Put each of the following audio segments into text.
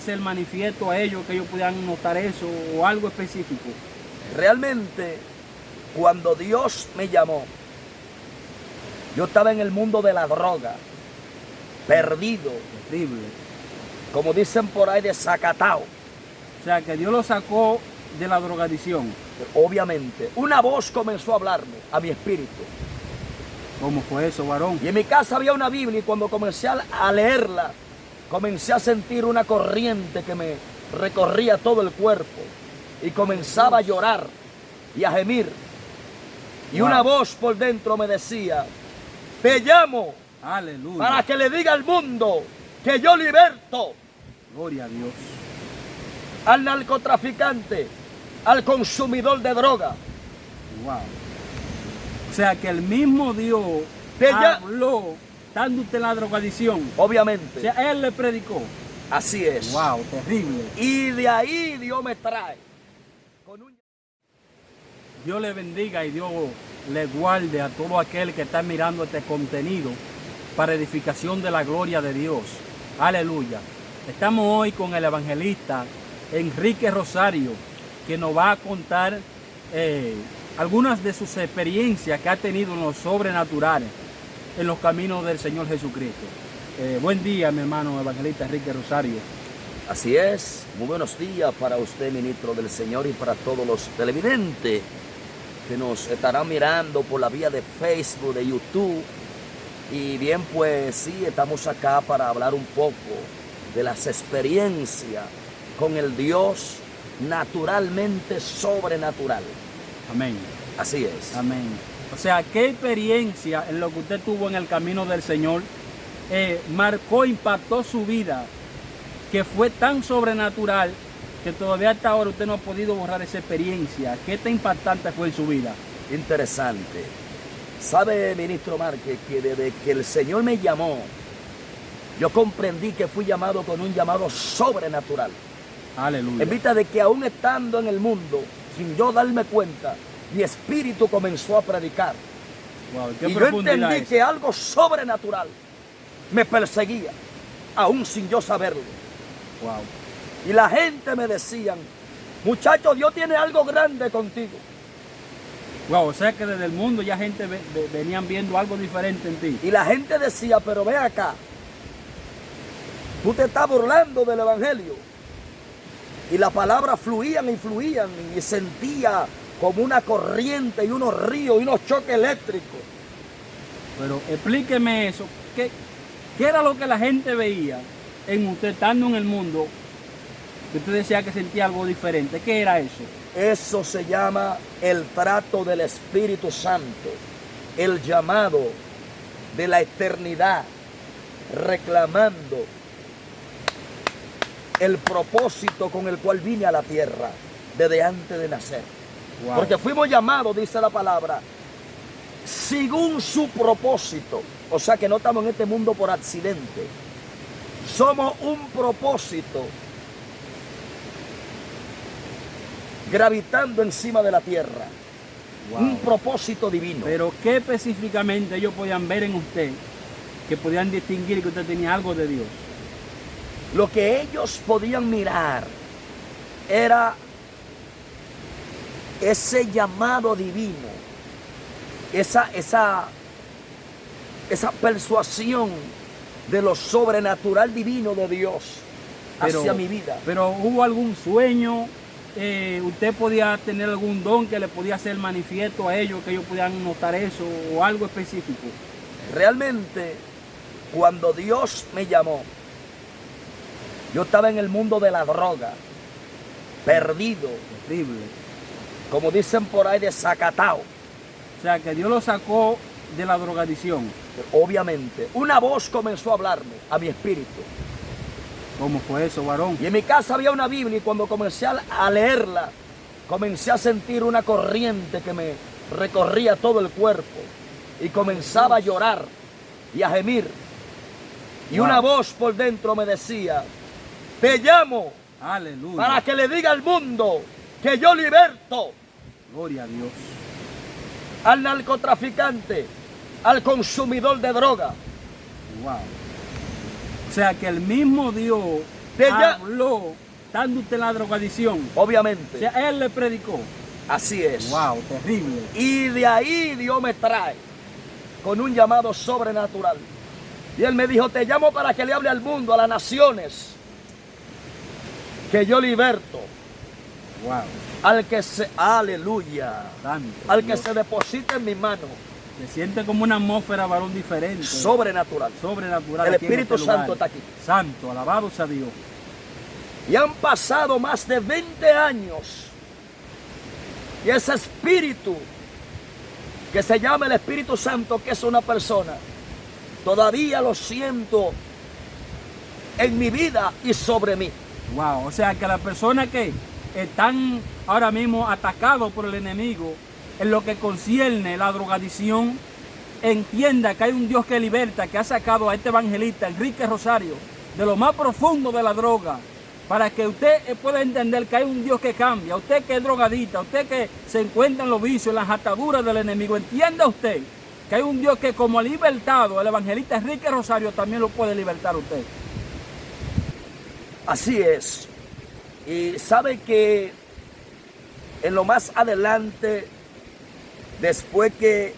hacer manifiesto a ellos, que ellos pudieran notar eso o algo específico? Realmente, cuando Dios me llamó, yo estaba en el mundo de la droga, perdido, Terrible. como dicen por ahí, desacatado. O sea, que Dios lo sacó de la drogadicción. Obviamente, una voz comenzó a hablarme a mi espíritu. ¿Cómo fue eso, varón? Y en mi casa había una Biblia y cuando comencé a leerla, comencé a sentir una corriente que me recorría todo el cuerpo. Y comenzaba a llorar y a gemir. Y una voz por dentro me decía, te llamo Aleluya. para que le diga al mundo que yo liberto Gloria a Dios. al narcotraficante, al consumidor de droga. Wow. O sea, que el mismo Dios habló estando usted en la drogadicción. Obviamente. O sea, Él le predicó. Así es. Wow, terrible. Y de ahí Dios me trae. Dios le bendiga y Dios le guarde a todo aquel que está mirando este contenido para edificación de la gloria de Dios. Aleluya. Estamos hoy con el evangelista Enrique Rosario, que nos va a contar algunas de sus experiencias que ha tenido en lo sobrenatural, en los caminos del Señor Jesucristo. Buen día, mi hermano evangelista Enrique Rosario. Así es, muy buenos días para usted, ministro del Señor, y para todos los televidentes que nos estarán mirando por la vía de Facebook, de YouTube. Y bien, pues sí, estamos acá para hablar un poco de las experiencias con el Dios naturalmente sobrenatural. Amén. Así es. Amén. O sea, ¿qué experiencia en lo que usted tuvo en el camino del Señor marcó, impactó su vida, que fue tan sobrenatural que todavía hasta ahora usted no ha podido borrar esa experiencia? ¿Qué tan impactante fue en su vida? Interesante. ¿Sabe, ministro Márquez, que desde que el Señor me llamó, yo comprendí que fui llamado con un llamado sobrenatural? Aleluya. En vista de que aún estando en el mundo, sin yo darme cuenta, mi espíritu comenzó a predicar. Wow, qué y yo profundidad entendí es. que algo sobrenatural me perseguía, aún sin yo saberlo. Wow. Y la gente me decían, muchacho, Dios tiene algo grande contigo. Wow, o sea que desde el mundo ya gente venían viendo algo diferente en ti. Y la gente decía, pero ve acá, tú te estás burlando del evangelio. Y las palabras fluían y fluían y sentía como una corriente y unos ríos y unos choques eléctricos. Pero explíqueme eso. ¿Qué era lo que la gente veía en usted estando en el mundo? Que usted decía que sentía algo diferente. ¿Qué era eso? Eso se llama el trato del Espíritu Santo, el llamado de la eternidad, reclamando el propósito con el cual vine a la tierra desde antes de nacer. Wow. Porque fuimos llamados, dice la palabra, según su propósito. O sea que no estamos en este mundo por accidente. Somos un propósito gravitando encima de la tierra. Wow. Un propósito divino. Pero ¿qué específicamente ellos podían ver en usted que podían distinguir que usted tenía algo de Dios? Lo que ellos podían mirar era ese llamado divino, esa persuasión de lo sobrenatural divino de Dios hacia mi vida. Pero ¿hubo algún sueño? ¿Usted podía tener algún don que le podía hacer manifiesto a ellos, que ellos pudieran notar eso o algo específico? Realmente, cuando Dios me llamó, yo estaba en el mundo de la droga, perdido. Terrible. Como dicen por ahí, desacatado. O sea, que Dios lo sacó de la drogadicción. Obviamente, una voz comenzó a hablarme a mi espíritu. ¿Cómo fue eso, varón? Y en mi casa había una Biblia y cuando comencé a leerla, comencé a sentir una corriente que me recorría todo el cuerpo. Y comenzaba a llorar y a gemir. Y una voz por dentro me decía, te llamo. Aleluya. Para que le diga al mundo que yo liberto. Gloria a Dios. Al narcotraficante, al consumidor de droga. Wow. O sea que el mismo Dios habló estando usted en la drogadicción. Obviamente. O sea, él le predicó. Así es. Wow, terrible. Y de ahí Dios me trae con un llamado sobrenatural. Y Él me dijo, te llamo para que le hable al mundo, a las naciones, que yo liberto. Wow. Al que se, aleluya, Santo, al que Dios. se deposite en mi mano. Se siente como una atmósfera, varón, diferente. Sobrenatural. Sobrenatural. El aquí en Espíritu este lugar. Santo está aquí. Santo, alabado sea Dios. Y han pasado más de 20 años. Y ese espíritu, que se llama el Espíritu Santo, que es una persona, todavía lo siento en mi vida y sobre mí. Wow, o sea que las personas que están ahora mismo atacados por el enemigo en lo que concierne la drogadicción, entienda que hay un Dios que liberta, que ha sacado a este evangelista Enrique Rosario de lo más profundo de la droga, para que usted pueda entender que hay un Dios que cambia. Usted que es drogadita, usted que se encuentra en los vicios, en las ataduras del enemigo, entienda usted que hay un Dios que, como ha libertado al evangelista Enrique Rosario, también lo puede libertar a usted. Así es. Y sabe que en lo más adelante, después que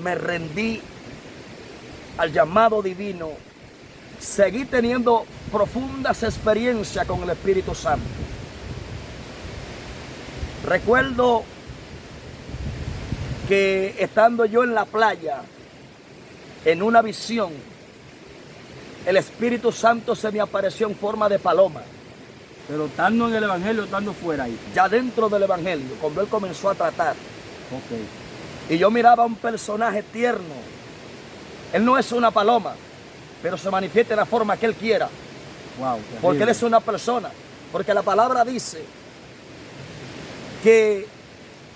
me rendí al llamado divino, seguí teniendo profundas experiencias con el Espíritu Santo. Recuerdo que estando yo en la playa, en una visión, el Espíritu Santo se me apareció en forma de paloma. Pero estando en el evangelio, estando fuera ahí. Ya dentro del evangelio, cuando él comenzó a tratar. Ok. Y yo miraba a un personaje tierno. Él no es una paloma, pero se manifiesta de la forma que él quiera. Wow, porque él es una persona. Porque la palabra dice que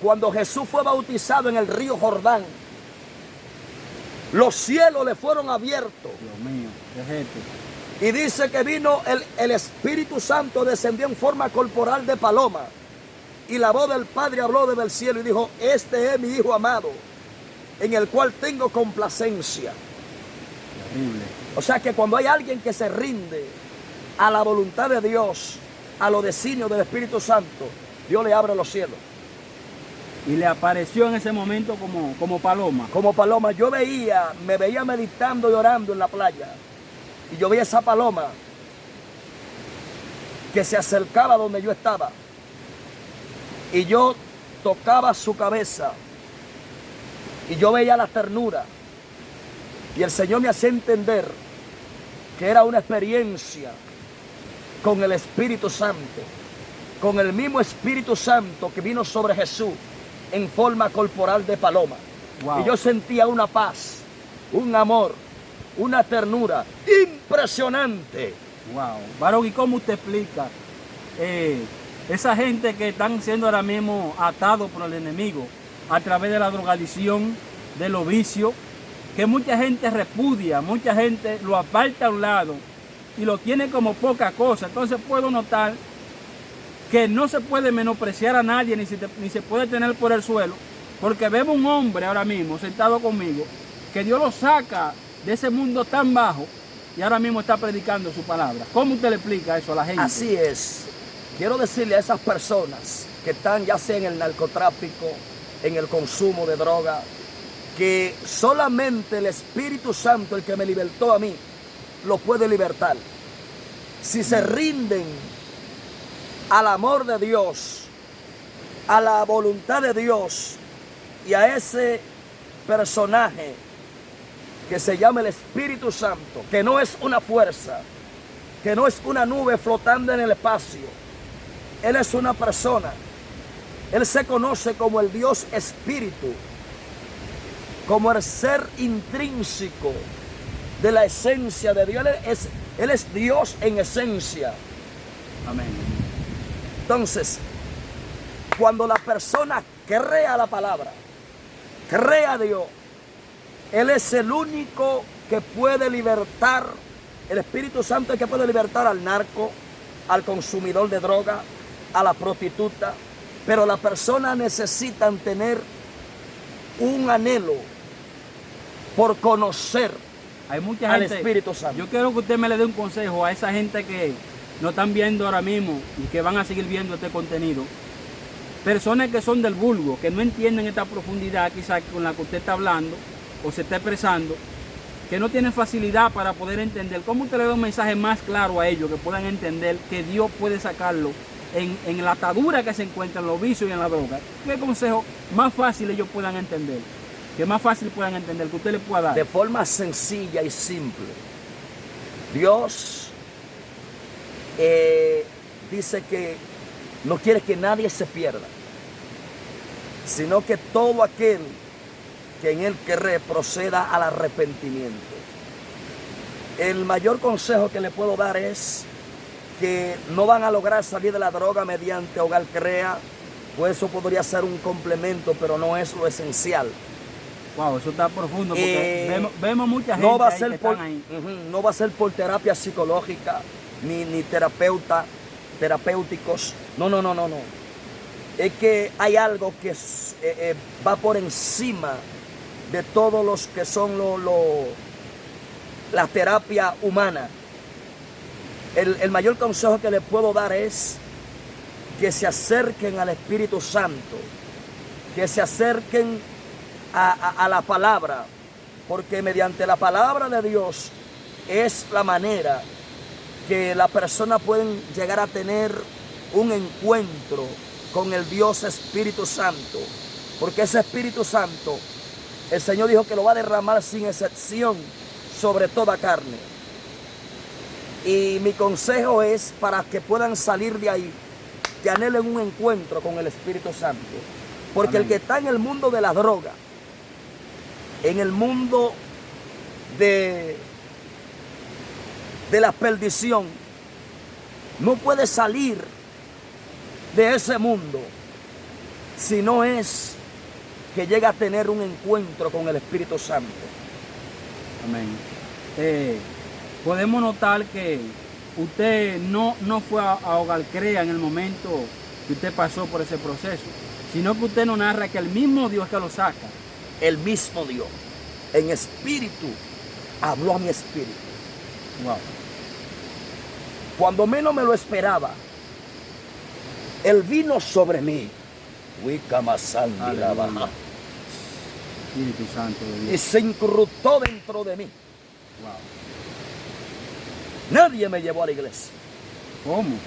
cuando Jesús fue bautizado en el río Jordán, los cielos le fueron abiertos. Dios mío, ¿qué es esto? Y dice que vino el Espíritu Santo, descendió en forma corporal de paloma. Y la voz del Padre habló desde el cielo y dijo, este es mi Hijo amado, en el cual tengo complacencia. Terrible. O sea que cuando hay alguien que se rinde a la voluntad de Dios, a los designios del Espíritu Santo, Dios le abre los cielos. Y le apareció en ese momento como paloma. Como paloma, me veía meditando y orando en la playa. Y yo veía esa paloma que se acercaba donde yo estaba. Y yo tocaba su cabeza. Y yo veía la ternura. Y el Señor me hacía entender que era una experiencia con el Espíritu Santo. Con el mismo Espíritu Santo que vino sobre Jesús en forma corporal de paloma. Wow. Y yo sentía una paz, un amor, una ternura impresionante. Wow. Varón, ¿y cómo usted explica esa gente que están siendo ahora mismo atados por el enemigo a través de la drogadicción, de los vicios, que mucha gente repudia, mucha gente lo aparta a un lado y lo tiene como poca cosa? Entonces puedo notar que no se puede menospreciar a nadie, ni se puede tener por el suelo, porque vemos un hombre ahora mismo sentado conmigo, que Dios lo saca de ese mundo tan bajo y ahora mismo está predicando su palabra. ¿Cómo usted le explica eso a la gente? Así es. Quiero decirle a esas personas que están ya sea en el narcotráfico, en el consumo de droga, que solamente el Espíritu Santo, el que me libertó a mí, lo puede libertar. Si se rinden al amor de Dios, a la voluntad de Dios y a ese personaje que se llama el Espíritu Santo, que no es una fuerza, que no es una nube flotando en el espacio. Él es una persona. Él se conoce como el Dios Espíritu, como el ser intrínseco de la esencia de Dios. Él es Dios en esencia. Amén. Entonces, cuando la persona crea la palabra, crea a Dios, Él es el único que puede libertar, el Espíritu Santo es el que puede libertar al narco, al consumidor de droga, a la prostituta, pero las personas necesitan tener un anhelo por conocer Hay mucha al gente, Espíritu Santo. Yo quiero que usted me le dé un consejo a esa gente que nos están viendo ahora mismo y que van a seguir viendo este contenido, personas que son del vulgo, que no entienden esta profundidad quizás con la que usted está hablando o se está expresando, que no tienen facilidad para poder entender, ¿cómo usted le da un mensaje más claro a ellos que puedan entender que Dios puede sacarlo en la atadura que se encuentra en los vicios y en la droga? ¿Qué consejo más fácil ellos puedan entender? Que más fácil puedan entender, que usted le pueda dar. De forma sencilla y simple. Dios dice que no quiere que nadie se pierda, sino que todo aquel que en él cree proceda al arrepentimiento. El mayor consejo que le puedo dar es que no van a lograr salir de la droga mediante Hogar Crea, pues eso podría ser un complemento, pero no es lo esencial. Wow, eso está profundo, porque vemos mucha gente no va a ahí ser que por, están ahí. No va a ser por terapia psicológica, ni terapéuticos. No. Es que hay algo que va por encima de todos los que son la terapia humana. El mayor consejo que les puedo dar es que se acerquen al Espíritu Santo, que se acerquen a la palabra, porque mediante la palabra de Dios es la manera que la persona pueden llegar a tener un encuentro con el Dios Espíritu Santo, porque ese Espíritu Santo, el Señor dijo que lo va a derramar sin excepción sobre toda carne. Y mi consejo es para que puedan salir de ahí, que anhelen un encuentro con el Espíritu Santo, porque Amén. El que está en el mundo de la droga, en el mundo de la perdición, no puede salir de ese mundo si no es que llega a tener un encuentro con el Espíritu Santo. Amén. Podemos notar que usted no fue a Hogar Crea en el momento que usted pasó por ese proceso, sino que usted nos narra que el mismo Dios que lo saca. El mismo Dios, en espíritu, habló a mi espíritu. Wow. Cuando menos me lo esperaba, Él vino sobre mí. Espíritu Santo de Dios. Y se incrustó dentro de mí. Wow. Nadie me llevó a la iglesia. ¿Cómo?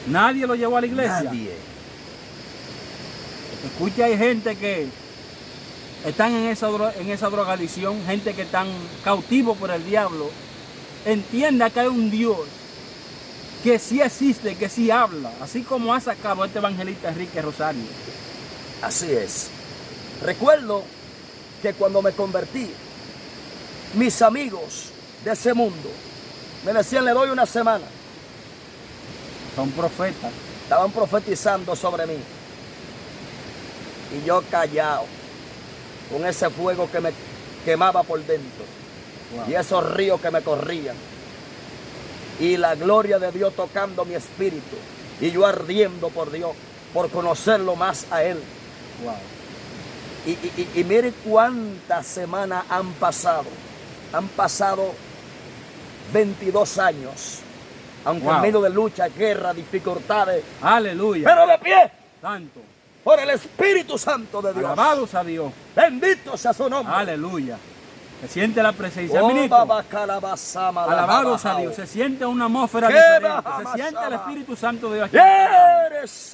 ¿Nadie lo llevó a la iglesia? Nadie. Escucha, hay gente que están en esa drogadicción, gente que están cautivos por el diablo. Entienda que hay un Dios que sí existe, que sí habla, así como ha sacado a este evangelista Enrique Rosario. Así es. Recuerdo que cuando me convertí, mis amigos de ese mundo me decían, le doy una semana. Son profetas. Estaban profetizando sobre mí. Y yo callado, con ese fuego que me quemaba por dentro. Wow. Y esos ríos que me corrían. Y la gloria de Dios tocando mi espíritu. Y yo ardiendo por Dios, por conocerlo más a Él. Wow. Y mire cuántas semanas han pasado. Han pasado 22 años. Aunque en medio de lucha, guerra, dificultades. Aleluya. Pero de pie. Santo. Por el Espíritu Santo de Dios. Alabados a Dios. Bendito sea su nombre. Aleluya. Se siente la presencia. Alabados a Dios. Se siente una atmósfera diferente. Se siente el Espíritu Santo de Dios aquí.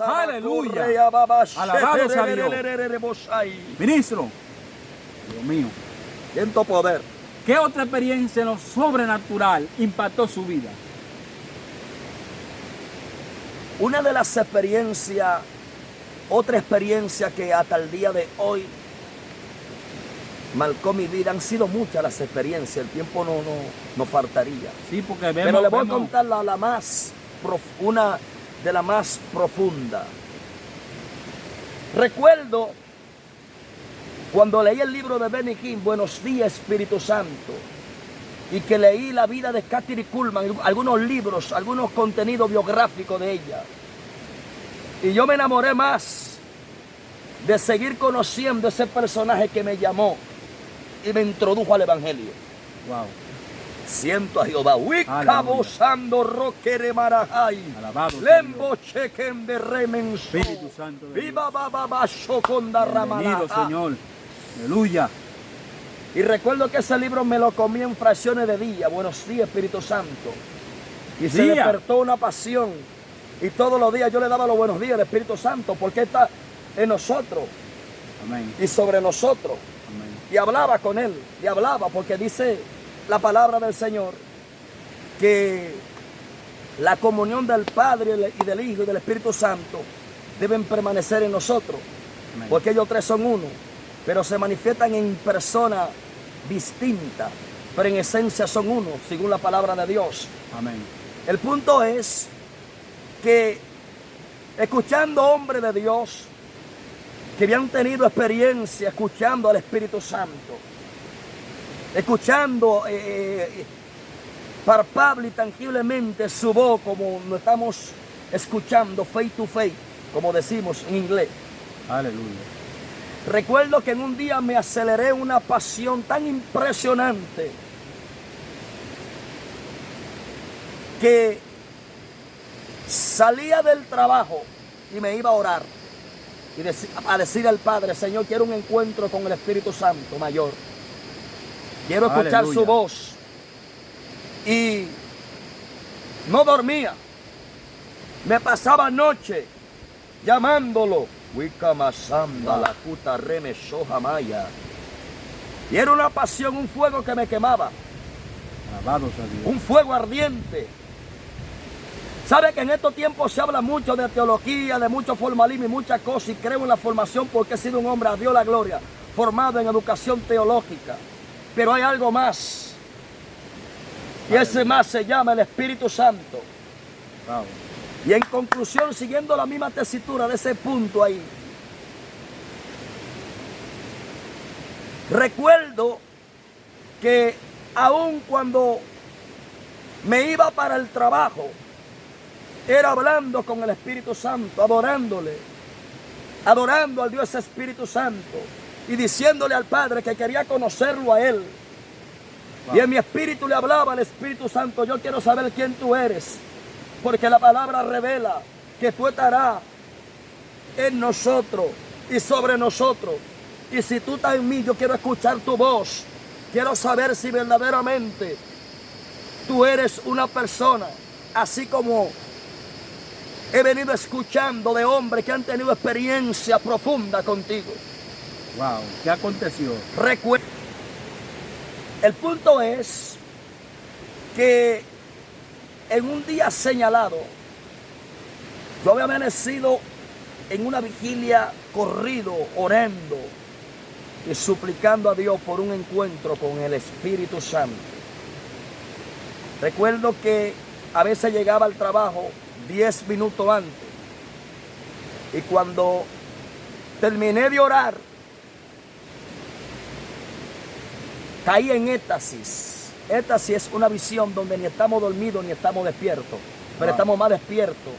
Aleluya. Alabados a Dios. Ministro. Dios mío. Siento poder. ¿Qué otra experiencia en lo sobrenatural impactó su vida? Una de las experiencias, otra experiencia que hasta el día de hoy marcó mi vida, han sido muchas las experiencias, el tiempo no faltaría. Sí, porque pero le voy a contar una de las más profundas. Recuerdo cuando leí el libro de Benny Hinn, Buenos Días Espíritu Santo, y que leí la vida de Kathryn Kuhlman, algunos libros, algunos contenidos biográficos de ella. Y yo me enamoré más de seguir conociendo ese personaje que me llamó y me introdujo al Evangelio. Wow. Siento a Jehová. Wicabosando roquere marajai. Alabado sea Dios. Lembo chequen de remenso. Espíritu Santo de Dios. Viva baba shoconda Bienvenido, ramalaja. Señor. Aleluya. Y recuerdo que ese libro me lo comí en fracciones de día. Buenos días, Espíritu Santo. Y se Día. despertó una pasión. Y todos los días yo le daba los buenos días al Espíritu Santo, porque está en nosotros Amén. y sobre nosotros. Amén. Y hablaba con él, y hablaba, porque dice la palabra del Señor que la comunión del Padre y del Hijo y del Espíritu Santo deben permanecer en nosotros, Amén. porque ellos tres son uno, pero se manifiestan en persona distinta, pero en esencia son uno, según la palabra de Dios. Amén. El punto es que escuchando hombres de Dios que habían tenido experiencia escuchando al Espíritu Santo, escuchando palpable y tangiblemente su voz, como lo estamos escuchando face to face, como decimos en inglés. Aleluya. Recuerdo que en un día me aceleré una pasión tan impresionante que salía del trabajo y me iba a orar y a decir al Padre: Señor, quiero un encuentro con el Espíritu Santo mayor, quiero escuchar Aleluya. su voz. Y no dormía, me pasaba noche llamándolo. La puta reme maya. Y era una pasión, un fuego que me quemaba, Alabado sea Dios. un fuego ardiente. Sabe que en estos tiempos se habla mucho de teología, de mucho formalismo y muchas cosas, y creo en la formación porque he sido un hombre, a Dios la gloria, formado en educación teológica. Pero hay algo más, y ese más se llama el Espíritu Santo. Wow. Y en conclusión, siguiendo la misma tesitura de ese punto ahí, recuerdo que aun cuando me iba para el trabajo, era hablando con el Espíritu Santo, adorándole, adorando al Dios Espíritu Santo y diciéndole al Padre que quería conocerlo a Él. Wow. Y en mi espíritu le hablaba al Espíritu Santo: yo quiero saber quién tú eres, porque la palabra revela que tú estarás en nosotros y sobre nosotros. Y si tú estás en mí, yo quiero escuchar tu voz. Quiero saber si verdaderamente tú eres una persona, así como he venido escuchando de hombres que han tenido experiencia profunda contigo. Wow. ¿Qué aconteció? El punto es que en un día señalado, yo había amanecido en una vigilia corrido, orando y suplicando a Dios por un encuentro con el Espíritu Santo. Recuerdo que a veces llegaba al trabajo 10 minutos antes, y cuando terminé de orar, caí en éxtasis. Éxtasis es una visión donde ni estamos dormidos ni estamos despiertos, pero estamos más despiertos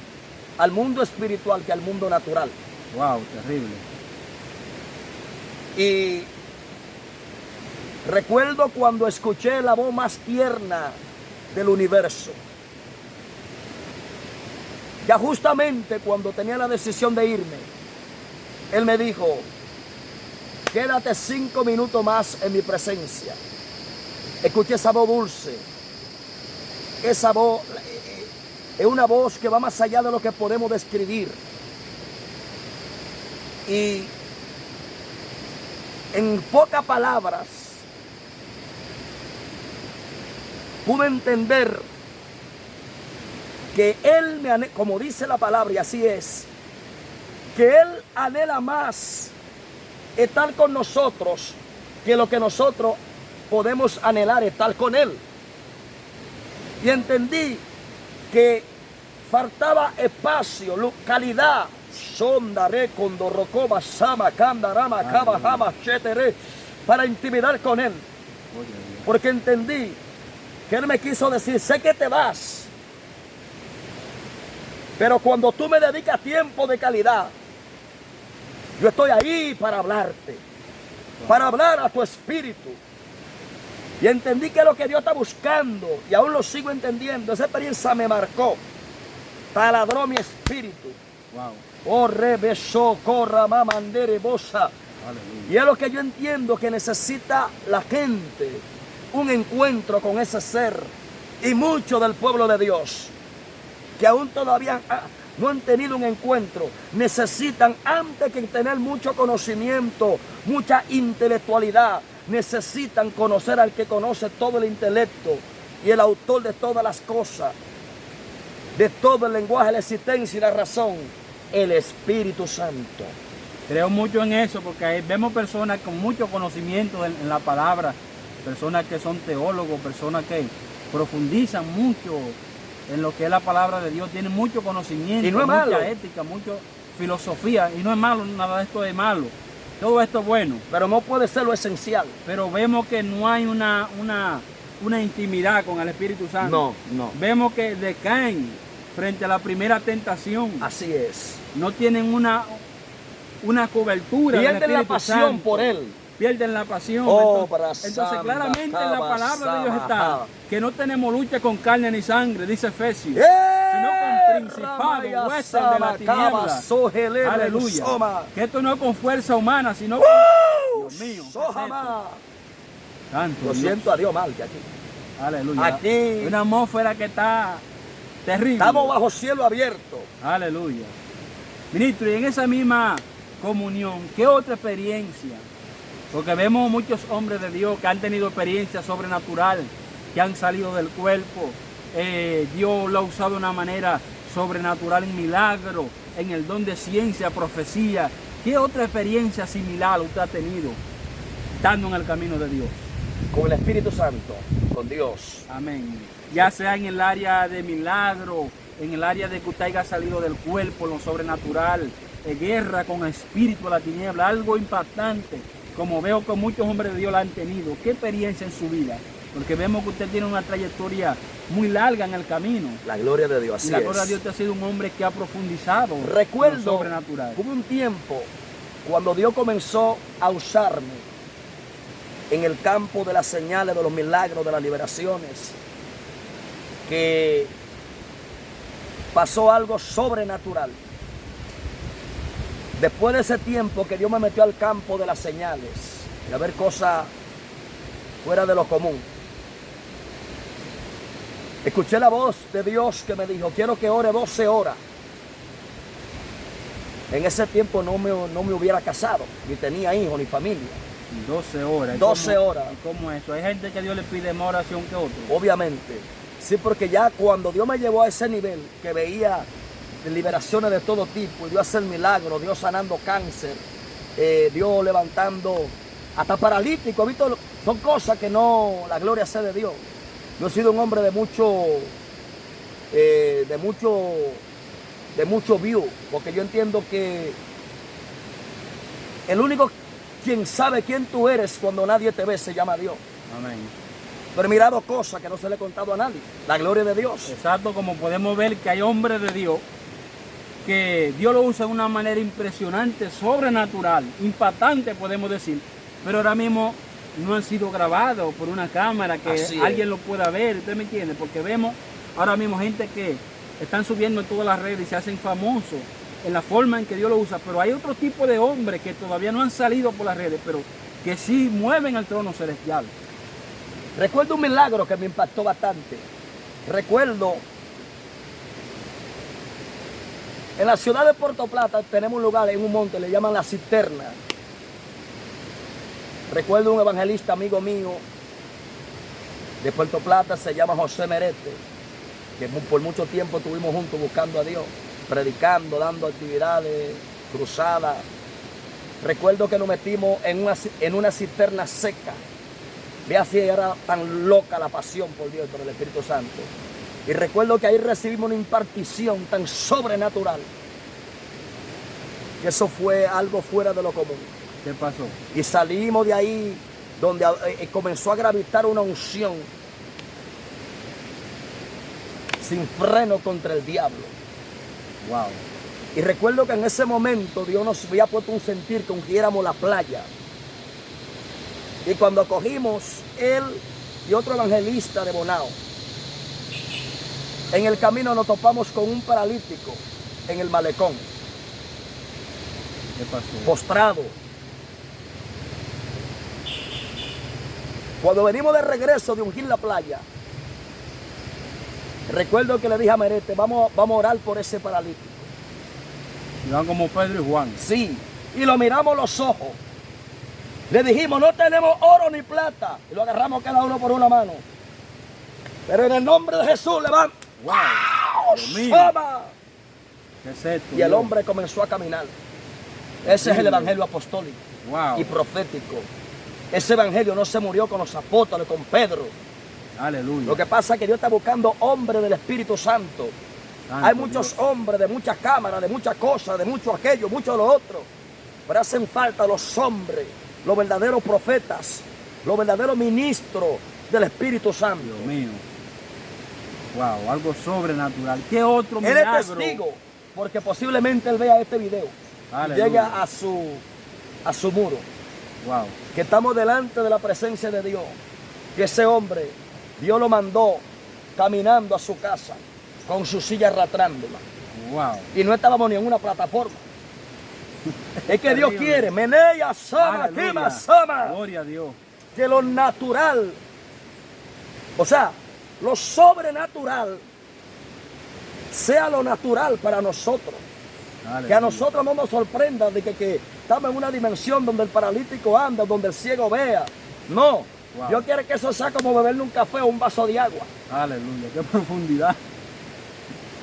al mundo espiritual que al mundo natural. Wow, terrible. Y recuerdo cuando escuché la voz más tierna del universo. Ya justamente cuando tenía la decisión de irme, Él me dijo: quédate 5 minutos más en mi presencia. Escuché esa voz dulce. Esa voz es una voz que va más allá de lo que podemos describir. Y en pocas palabras pude entender que Él me anhela, como dice la palabra, y así es, que Él anhela más estar con nosotros que lo que nosotros podemos anhelar estar con Él. Y entendí que faltaba espacio, calidad, sondaré condorrocoba sama candarama caba jama chetere, para intimidar con Él. Porque entendí que Él me quiso decir: sé que te vas, pero cuando tú me dedicas tiempo de calidad, yo estoy ahí para hablarte, para hablar a tu espíritu. Y entendí que es lo que Dios está buscando. Y aún lo sigo entendiendo. Esa experiencia me marcó. Taladró mi espíritu. Wow. Oh, rebesó, corra, mamandere, bosa. Aleluya. Y es lo que yo entiendo que necesita la gente. Un encuentro con ese ser. Y mucho del pueblo de Dios. Que aún todavía no han tenido un encuentro. Necesitan, antes que tener mucho conocimiento, mucha intelectualidad, necesitan conocer al que conoce todo el intelecto y el autor de todas las cosas, de todo el lenguaje, la existencia y la razón, el Espíritu Santo. Creo mucho en eso porque ahí vemos personas con mucho conocimiento en la palabra, personas que son teólogos, personas que profundizan mucho en lo que es la palabra de Dios, tienen mucho conocimiento, y no es mucha malo. ética, mucha filosofía, y no es malo, nada de esto es malo. Todo esto es bueno, Pero no puede ser lo esencial. pero vemos que no hay una intimidad con el Espíritu Santo. No. Vemos que decaen frente a la primera tentación. Así es. No tienen una cobertura del Pierden la Espíritu pasión Santo. por Él. Pierden la pasión. Oh, Entonces claramente en la palabra de Dios está que no tenemos lucha con carne ni sangre, dice Efesios, sino con principados, huestes de la tiniebla. Aleluya. Que esto no es con fuerza humana, sino con Dios mío. ¿qué es esto? Santo Lo Dios. siento a Dios mal que aquí. Aleluya. Aquí. Una atmósfera que está terrible. Estamos bajo cielo abierto. Aleluya. Ministro, y en esa misma comunión, ¿qué otra experiencia? Porque vemos muchos hombres de Dios que han tenido experiencias sobrenaturales, que han salido del cuerpo. Dios lo ha usado de una manera sobrenatural en milagro, en el don de ciencia, profecía. ¿Qué otra experiencia similar usted ha tenido estando en el camino de Dios? Con el Espíritu Santo, con Dios. Amén. Ya sea en el área de milagro, en el área de que usted haya salido del cuerpo, lo sobrenatural, guerra con el espíritu de la tiniebla, algo impactante, como veo que muchos hombres de Dios la han tenido. ¿Qué experiencia en su vida? Porque vemos que usted tiene una trayectoria muy larga en el camino. La gloria de Dios, así Y la es. gloria de Dios te ha sido un hombre que ha profundizado en lo Recuerdo, sobrenatural. hubo un tiempo cuando Dios comenzó a usarme en el campo de las señales, de los milagros, de las liberaciones, que pasó algo sobrenatural. Después de ese tiempo que Dios me metió al campo de las señales, y a ver cosas fuera de lo común, escuché la voz de Dios que me dijo: quiero que ore 12 horas. En ese tiempo no me hubiera casado, ni tenía hijos, ni familia. 12 horas. ¿Y 12 cómo- horas. ¿Y cómo es eso? Hay gente que Dios le pide más oración que otro. Obviamente. Sí, porque ya cuando Dios me llevó a ese nivel, que veía liberaciones de todo tipo, Dios hacer milagros, Dios sanando cáncer, Dios levantando hasta paralítico, ¿visto? Son cosas que no, la gloria sea de Dios. Yo he sido un hombre de mucho view, porque yo entiendo que el único quien sabe quién tú eres cuando nadie te ve se llama Dios. Amén. Pero he mirado cosas que no se le he contado a nadie. La gloria de Dios. Exacto, como podemos ver que hay hombres de Dios que Dios lo usa de una manera impresionante, sobrenatural, impactante podemos decir, pero ahora mismo no han sido grabados por una cámara que Así es. alguien lo pueda ver, ¿usted me entiende? Porque vemos ahora mismo gente que están subiendo en todas las redes y se hacen famosos en la forma en que Dios lo usa, pero hay otro tipo de hombres que todavía no han salido por las redes, pero que sí mueven el trono celestial. Recuerdo un milagro que me impactó bastante. Recuerdo, en la ciudad de Puerto Plata tenemos un lugar en un monte, le llaman La Cisterna. Recuerdo un evangelista amigo mío de Puerto Plata, se llama José Merete, que por mucho tiempo estuvimos juntos buscando a Dios, predicando, dando actividades, cruzadas. Recuerdo que nos metimos en una cisterna seca. Vea si era tan loca la pasión por Dios y por el Espíritu Santo. Y recuerdo que ahí recibimos una impartición tan sobrenatural, que eso fue algo fuera de lo común. ¿Qué pasó? Y salimos de ahí donde comenzó a gravitar una unción sin freno contra el diablo. Wow. Y recuerdo que en ese momento Dios nos había puesto un sentir que ungiéramos la playa. Y cuando cogimos, Él y otro evangelista de Bonao. En el camino nos topamos con un paralítico en el malecón, ¿Qué pasó? postrado. Cuando venimos de regreso de ungir la playa, recuerdo que le dije a Merete, vamos a orar por ese paralítico. Iban como Pedro y Juan. Sí, y lo miramos los ojos. Le dijimos, no tenemos oro ni plata. Y lo agarramos cada uno por una mano. Pero en el nombre de Jesús, levanta. ¡Wow! Dios mío. ¡Toma! ¿Qué es esto? Y el Dios? hombre comenzó a caminar. Ese es el evangelio apostólico Wow. y profético. Ese evangelio no se murió con los apóstoles, con Pedro. Aleluya. Lo que pasa es que Dios está buscando hombres del Espíritu Santo. Santo Hay muchos Dios. hombres de muchas cámaras, de muchas cosas, de mucho aquello, mucho de lo otro. Pero hacen falta los hombres, los verdaderos profetas, los verdaderos ministros del Espíritu Santo. Dios mío. Wow, algo sobrenatural. ¿Qué otro Él milagro? es testigo, porque posiblemente él vea este video y Aleluya. llega a su muro. Wow. Que estamos delante de la presencia de Dios. Que ese hombre, Dios lo mandó caminando a su casa con su silla arrastrándola. Wow. Y no estábamos ni en una plataforma. Es que Dios Terrible. quiere, Menea Sama, Aleluya. Kima Sama, Gloria a Dios. que lo natural, o sea, lo sobrenatural, sea lo natural para nosotros. Aleluya. Que a nosotros no nos sorprenda de que estamos en una dimensión donde el paralítico anda, donde el ciego vea. No, Wow. Dios quiere que eso sea como beberle un café o un vaso de agua. Aleluya. Qué profundidad.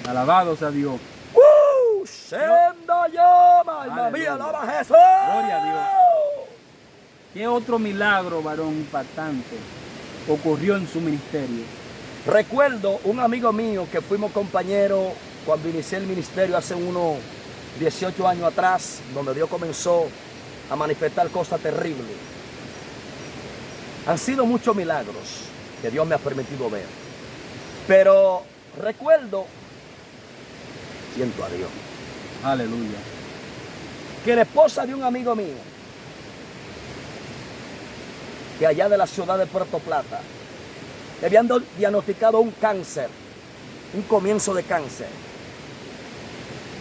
Alabado sea Dios. Senda llama, alma Aleluya. mía, alaba a Jesús. Gloria a Dios. ¿Qué otro milagro, varón, impactante ocurrió en su ministerio? Recuerdo un amigo mío que fuimos compañeros cuando inicié el ministerio hace unos 18 años atrás, donde Dios comenzó a manifestar cosas terribles. Han sido muchos milagros que Dios me ha permitido ver. Pero recuerdo, siento a Dios, Aleluya. que la esposa de un amigo mío, que allá de la ciudad de Puerto Plata, le habían diagnosticado un cáncer, un comienzo de cáncer.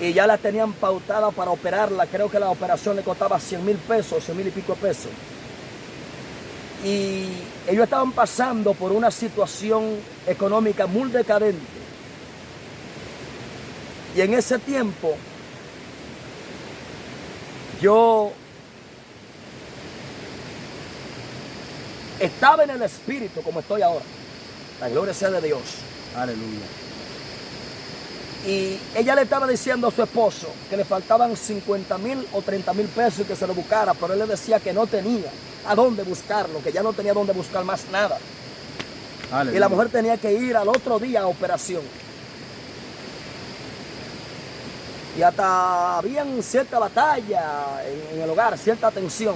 Y ya la tenían pautada para operarla. Creo que la operación le costaba 100,000 pesos, 100,000 y pico pesos. Y ellos estaban pasando por una situación económica muy decadente. Y en ese tiempo, yo estaba en el Espíritu como estoy ahora. La gloria sea de Dios. Aleluya. Y ella le estaba diciendo a su esposo que le faltaban 50,000 o 30,000 pesos y que se lo buscara, pero él le decía que no tenía a dónde buscarlo, que ya no tenía dónde buscar más nada. Aleluya. Y la mujer tenía que ir al otro día a operación. Y hasta habían cierta batalla en el hogar, cierta tensión.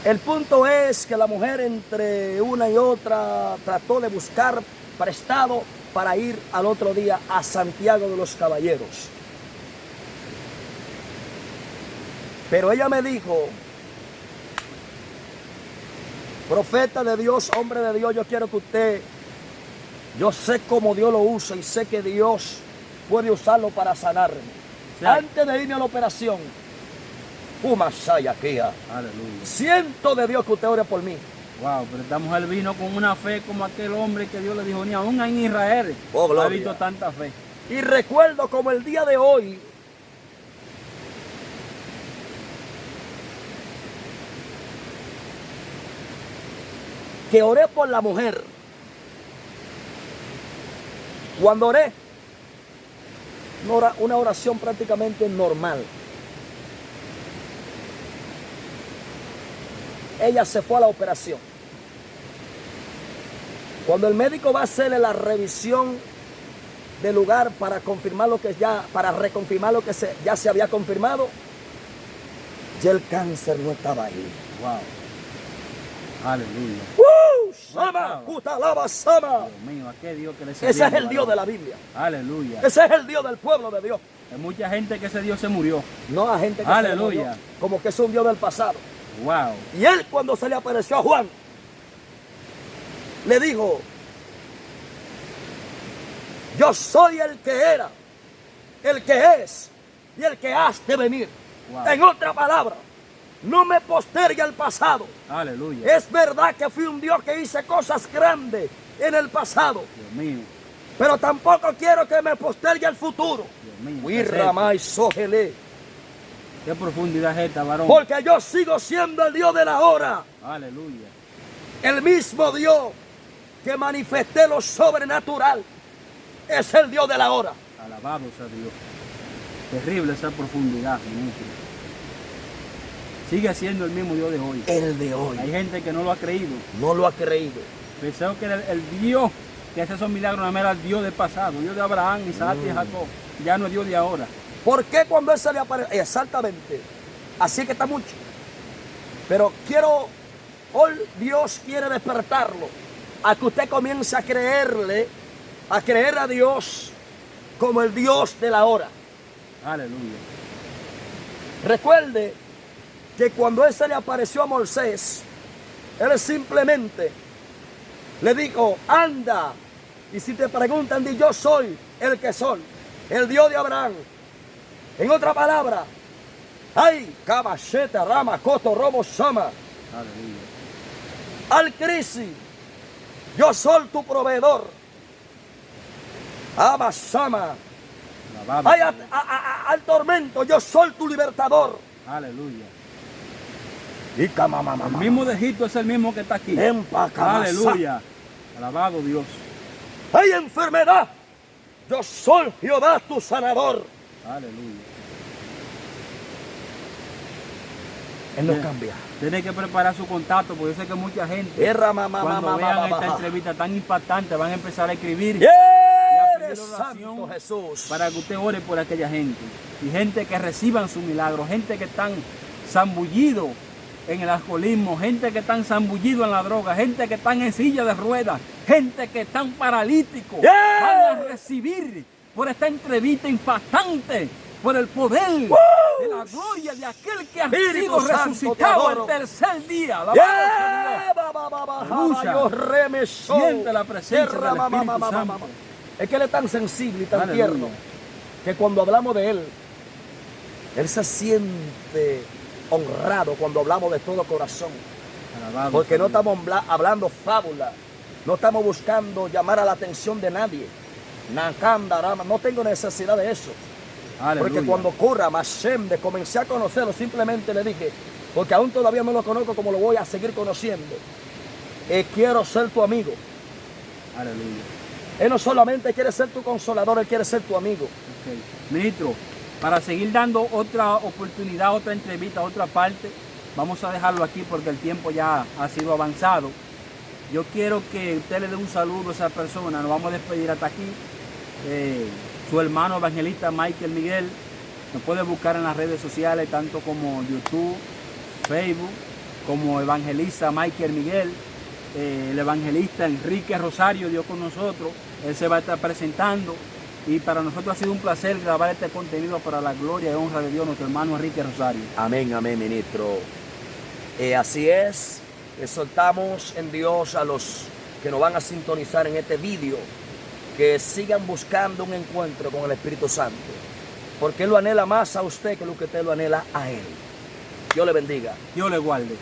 El punto es que la mujer entre una y otra trató de buscar prestado para ir al otro día a Santiago de los Caballeros. Pero ella me dijo, profeta de Dios, hombre de Dios, yo quiero que usted, yo sé cómo Dios lo usa y sé que Dios puede usarlo para sanarme. Sí. Antes de irme a la operación, Umasaya-kia, Aleluya. siento de Dios que usted ore por mí. Wow, pero esta mujer vino con una fe como aquel hombre que Dios le dijo, ni aún en Israel Oh, gloria. ha visto tanta fe. Y recuerdo como el día de hoy, que oré por la mujer. Cuando oré, una oración prácticamente normal. Ella se fue a la operación. Cuando el médico va a hacerle la revisión del lugar para confirmar lo que ya, para reconfirmar lo que ya se había confirmado, ya el cáncer no estaba ahí. Wow. Aleluya. Sama, Kutalaba Sama. Dios mío, ¿a qué Dios que le Ese es el Dios de la Biblia. Aleluya. Ese es el Dios del pueblo de Dios. Hay mucha gente que ese Dios se murió. No a gente que Aleluya. se le murió, como que es un Dios del pasado. Wow. Y él cuando se le apareció a Juan, le dijo: yo soy el que era, el que es y el que has de venir. Wow. En otra palabra, no me postergue al pasado. Aleluya. Es verdad que fui un Dios que hice cosas grandes en el pasado, Dios mío. pero tampoco quiero que me postergue al futuro. Dios mío. Wirramai Sojele. Qué profundidad es esta, varón. Porque yo sigo siendo el Dios de la hora. Aleluya. El mismo Dios que manifesté lo sobrenatural es el Dios de la hora. Alabado sea Dios. Terrible esa profundidad, ministro. Sigue siendo el mismo Dios de hoy. El de hoy. Hay gente que no lo ha creído. No lo ha creído. Pensó que era el Dios que hace esos milagros, no era el Dios del pasado, Dios de Abraham, Isaac y Jacob. Ya no es Dios de ahora. ¿Por qué cuando Él se le aparece? Exactamente. Así es que está mucho. Pero hoy Dios quiere despertarlo a que usted comience a creerle, a creer a Dios como el Dios de la hora. Aleluya. Recuerde que cuando Él se le apareció a Moisés, Él simplemente le dijo: anda, y si te preguntan, di: yo soy el que soy, el Dios de Abraham. En otra palabra, ay, cabacheta, rama, coto, robo, sama, Aleluya. al crisis, yo soy tu proveedor. Abasama, Alabado ay, sea Dios. al tormento, yo soy tu libertador. Aleluya. Y El mismo de Egipto es el mismo que está aquí. Aleluya. Alabado Dios. Hay enfermedad, yo soy Jehová tu sanador. Aleluya. Él no Bien. cambia. Tiene que preparar su contacto, porque yo sé que mucha gente, cuando vean esta entrevista tan impactante, van a empezar a escribir Eres pedir santo, oración Jesús. para que usted ore por aquella gente. Y gente que reciban su milagro, gente que están zambullidos en el alcoholismo, gente que están zambullidos en la droga, gente que están en silla de ruedas, gente que están paralíticos. Van a recibir por esta entrevista impactante, por el poder de la gloria de aquel que ha Espíritu sido Santo, te resucitado adoro. el tercer día. Alabado sea Dios. Aleluya. Siente la presencia del Espíritu Santo. Es que Él es tan sensible y tan Aleluya. tierno que cuando hablamos de Él se siente honrado cuando hablamos de todo corazón. Alabado Porque sea no Dios. estamos hablando fábula, no estamos buscando llamar a la atención de nadie. Nakanda, Rama, no tengo necesidad de eso. Aleluya. Porque cuando Corra, Mashem, comencé a conocerlo, simplemente le dije, porque aún todavía no lo conozco como lo voy a seguir conociendo, quiero ser tu amigo. Aleluya. Él no solamente quiere ser tu consolador, Él quiere ser tu amigo. Ok. Ministro, para seguir dando otra oportunidad, otra entrevista, otra parte, vamos a dejarlo aquí porque el tiempo ya ha sido avanzado. Yo quiero que usted le dé un saludo a esa persona. Nos vamos a despedir hasta aquí. Su hermano evangelista Michael Miguel. Nos puede buscar en las redes sociales, tanto como YouTube, Facebook, como evangelista Michael Miguel. El evangelista Enrique Rosario dio con nosotros. Él se va a estar presentando. Y para nosotros ha sido un placer grabar este contenido para la gloria y honra de Dios, nuestro hermano Enrique Rosario. Amén, amén, ministro. Así es, exhortamos en Dios a los que nos van a sintonizar en este vídeo, que sigan buscando un encuentro con el Espíritu Santo, porque Él lo anhela más a usted que lo que usted lo anhela a Él. Dios le bendiga. Dios le guarde.